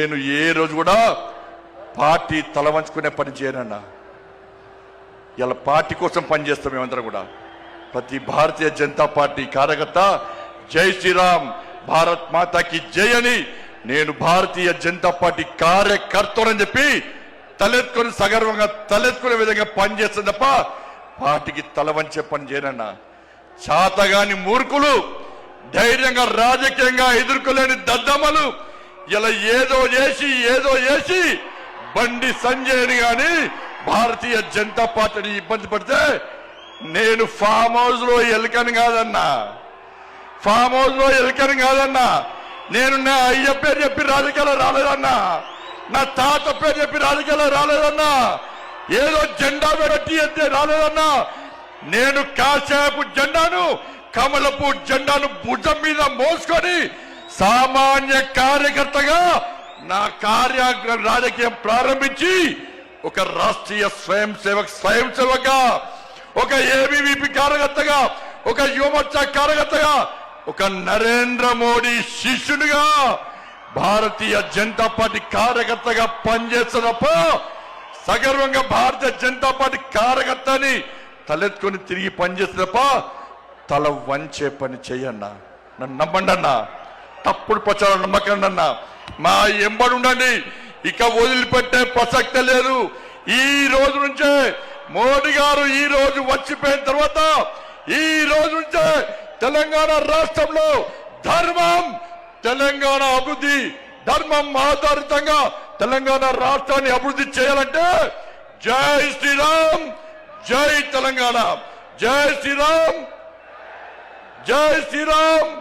నేను ఏ రోజు కూడా పార్టీ తల వంచుకునే పని చేయనన్నా. ఇలా పార్టీ కోసం పనిచేస్తాం మేమందరం కూడా. ప్రతి భారతీయ జనతా పార్టీ కార్యకర్త జై శ్రీరామ్, భారత్ మాతాకి జై అని నేను భారతీయ జనతా పార్టీ కార్యకర్తనని చెప్పి తలెత్తుకొని సగర్వంగా తలెత్తుకునే విధంగా పనిచేస్తుంది తప్ప పార్టీకి తల వంచే పని చేయనన్నా. చాతగాని మూర్ఖులు, ధైర్యంగా రాజకీయంగా ఎదుర్కోలేని దద్దమ్మలు ఇలా ఏదో చేసి బండి సంజయ్ని గాని భారతీయ జనతా పార్టీని ఇబ్బంది పడితే నేను ఫామ్ హౌస్ లో ఎలుకని కాదన్నా, ఫామ్ హౌస్ లో ఎలుకని కాదన్నా. నేను నా అయ్య పేరు చెప్పి రాజకీయాలు రాలేదన్నా, నా తాత పేరు చెప్పి రాజకీయాలు రాలేదన్నా, ఏదో జెండా పెట్టి ఎత్తే రాలేదన్నా. నేను కాషాయపు జెండాను, కమలపు జెండాను భుజం మీద మోసుకొని సామాన్య కార్యకర్తగా నా రాజకీయం ప్రారంభించి ఒక రాష్ట్రీయ స్వయం సేవకగా, ఒక ఏబీవీపీ కార్యకర్తగా, ఒక యువమోర్చా కార్యకర్తగా, ఒక నరేంద్ర మోడీ శిష్యునిగా భారతీయ జనతా పార్టీ కార్యకర్తగా పనిచేస్తున్నప్ప సగర్వంగా భారతీయ జనతా పార్టీ కార్యకర్తని తలెత్తుకొని తిరిగి పనిచేస్తున్నప్ప తల వంచే పని చెయ్యన్నా. నన్ను నమ్మండి అన్నా, తప్పుడు ప్రచారం నమ్మకండి అన్నా. మా ఎంబడి ఉండండి, ఇక వదిలిపెట్టే ప్రసక్తే లేదు. ఈ రోజు నుంచే మోడీ గారు ఈ రోజు వచ్చిపోయిన తర్వాత ఈ రోజు నుంచే తెలంగాణ రాష్ట్రంలో ధర్మం, తెలంగాణ అభివృద్ధి, ధర్మం ఆధారితంగా తెలంగాణ రాష్ట్రాన్ని అభివృద్ధి చేయాలంటే జై శ్రీరామ్, జై తెలంగాణ, జై శ్రీరామ్, జై శ్రీరామ్.